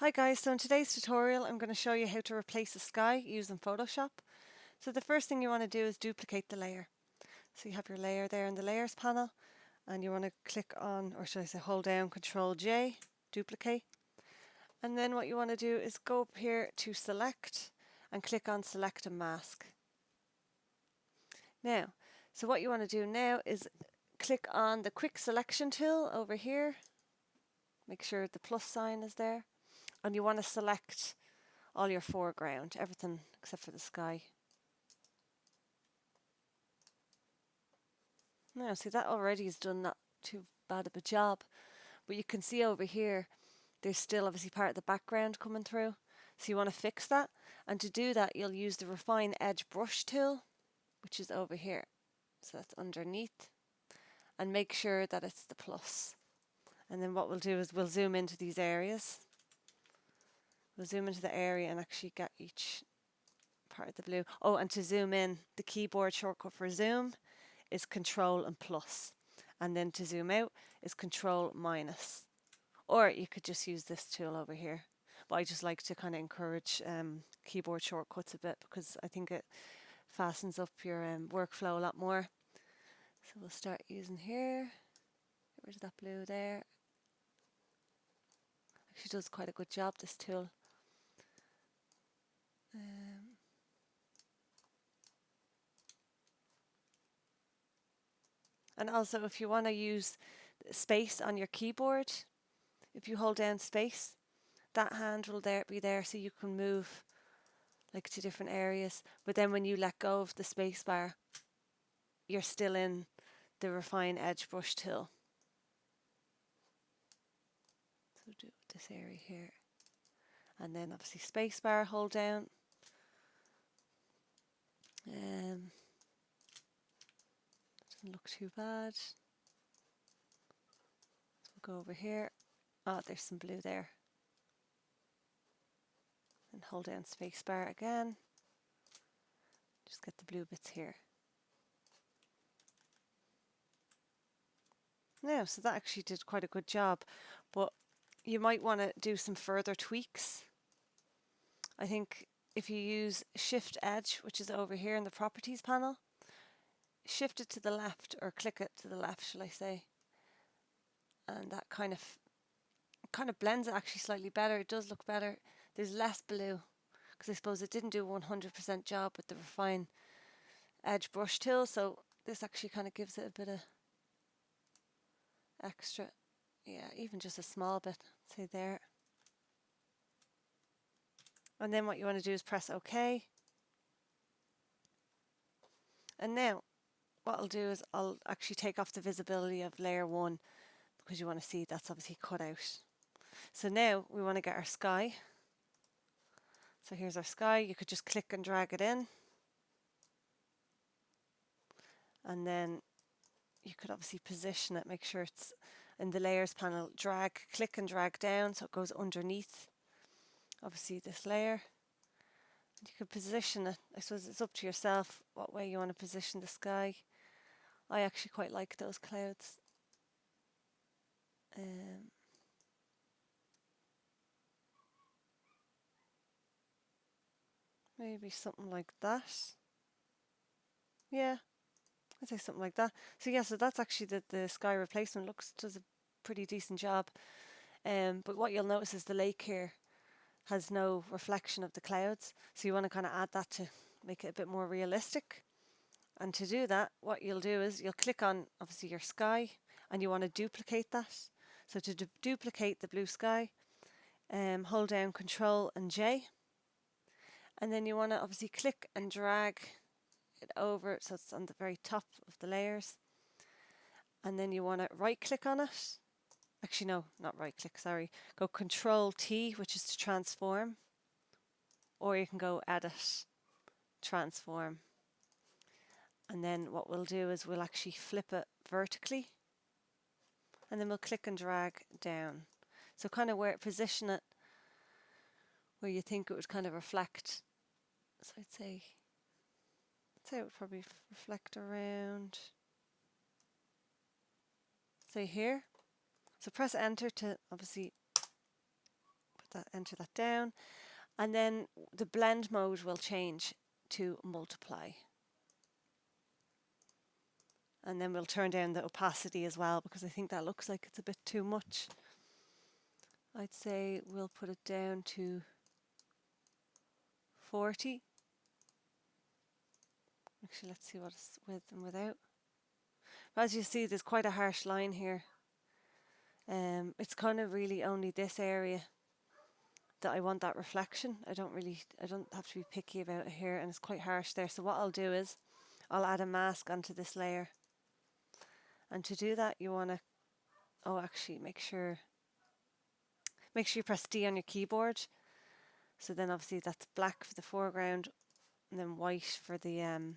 Hi guys, so in today's tutorial I'm going to show you how to replace a sky using Photoshop. So the first thing you want to do is duplicate the layer. So you have your layer there in the layers panel and you want to click on, or should I say hold down Ctrl J, duplicate. And then what you want to do is go up here to select and click on select and mask. Now, so what you want to do now is click on the quick selection tool over here. Make sure the plus sign is there. And you want to select all your foreground, everything except for the sky. Now, see, that already has done not too bad of a job, but you can see over here there's still obviously part of the background coming through, so you want to fix that. And to do that you'll use the Refine Edge Brush tool, which is over here, so that's underneath, and make sure that it's the plus. And then what we'll do is we'll zoom into these areas. We'll zoom into the area and actually get each part of the blue. Oh, and to zoom in, the keyboard shortcut for zoom is Control and plus. And then to zoom out is Control minus. Or you could just use this tool over here. But I just like to kind of encourage keyboard shortcuts a bit because I think it fastens up your workflow a lot more. So we'll start using here. Get rid of that blue there. Actually does quite a good job, this tool. And also if you want to use space on your keyboard, if you hold down space, that hand will be there so you can move like to different areas. But then when you let go of the space bar, you're still in the Refine Edge Brush tool. So do this area here. And then obviously space bar, hold down. Doesn't look too bad. So we'll go over here. Oh, there's some blue there. And hold down space bar again. Just get the blue bits here. Now, so that actually did quite a good job, but you might want to do some further tweaks. I think if you use Shift Edge, which is over here in the Properties panel, shift it to the left, or click it to the left, shall I say, and that kind of blends it actually slightly better. It does look better. There's less blue, because I suppose it didn't do a 100% job with the Refine Edge Brush tool, so this actually kind of gives it a bit of extra, yeah, even just a small bit, say there. And then what you want to do is press OK. And now what I'll do is I'll actually take off the visibility of layer 1 because you want to see that's obviously cut out. So now we want to get our sky. So here's our sky. You could just click and drag it in. And then you could obviously position it, make sure it's in the layers panel, click and drag down so it goes underneath obviously this layer. You could position it, I suppose it's up to yourself what way you want to position the sky. I actually quite like those clouds. Maybe something like that. Yeah, I'd say something like that. So yeah, so that's actually the sky replacement. Does a pretty decent job. But what you'll notice is the lake here has no reflection of the clouds. So you want to kind of add that to make it a bit more realistic. And to do that, what you'll do is you'll click on obviously your sky and you want to duplicate that. So to duplicate the blue sky, hold down Control and J. And then you want to obviously click and drag it over so it's on the very top of the layers. And then you want to right click on it. Actually no, not right click, sorry. Go Control T, which is to transform. Or you can go Edit, Transform. And then what we'll do is we'll actually flip it vertically. And then we'll click and drag down. So kind of position it where you think it would kind of reflect. So I'd say it would probably reflect around, say here. So press enter to obviously put enter that down, and then the blend mode will change to multiply. And then we'll turn down the opacity as well, because I think that looks like it's a bit too much. I'd say we'll put it down to 40. Actually, let's see what it's with and without. As you see, there's quite a harsh line here. It's kind of really only this area that I want that reflection. I don't have to be picky about it here, and it's quite harsh there. So what I'll do is I'll add a mask onto this layer. And to do that, you want to, actually make sure you press D on your keyboard. So then obviously that's black for the foreground and then white for the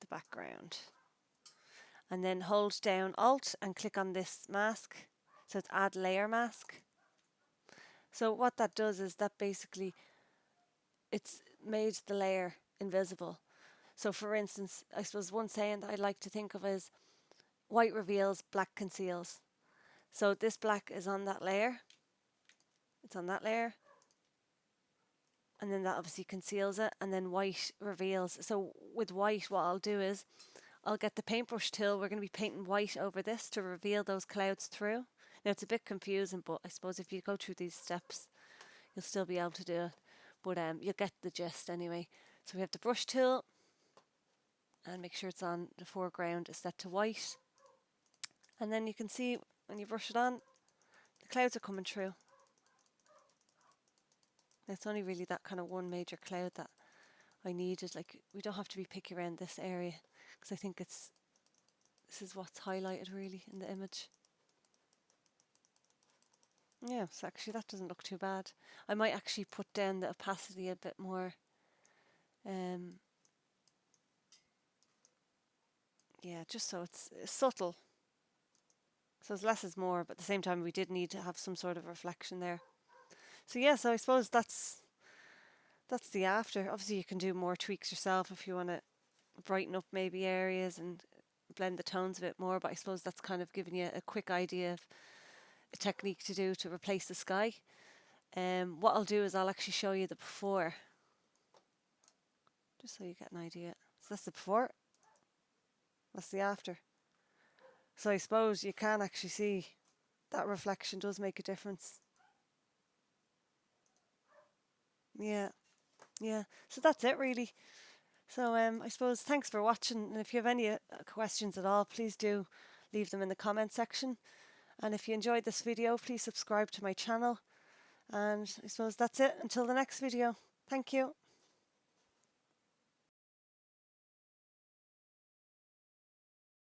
background. And then hold down Alt and click on this mask. So it's add layer mask. So what that does is that basically it's made the layer invisible. So for instance, I suppose one saying that I'd like to think of is white reveals, black conceals. So this black is on that layer. It's on that layer. And then that obviously conceals it, and then white reveals. So with white, what I'll do is I'll get the paintbrush tool. We're going to be painting white over this to reveal those clouds through. Now it's a bit confusing, but I suppose if you go through these steps, you'll still be able to do it. But you'll get the gist anyway. So we have the brush tool, and make sure it's on the foreground is set to white. And then you can see when you brush it on, the clouds are coming through. It's only really that kind of one major cloud that I needed. Like, we don't have to be picky around this area, because I think this is what's highlighted really in the image. Yeah, so actually that doesn't look too bad. I might actually put down the opacity a bit more. Yeah, just so it's subtle. So it's less is more, but at the same time we did need to have some sort of reflection there. So yeah, so I suppose that's the after. Obviously you can do more tweaks yourself if you want to brighten up maybe areas and blend the tones a bit more, but I suppose that's kind of giving you a quick idea of a technique to do to replace the sky. What I'll do is I'll actually show you the before, just so you get an idea. So that's the before, that's the after. So I suppose you can actually see that reflection does make a difference. Yeah, so that's it really. So I suppose thanks for watching, and if you have any questions at all, please do leave them in the comment section. And if you enjoyed this video, please subscribe to my channel. And I suppose that's it until the next video. Thank you.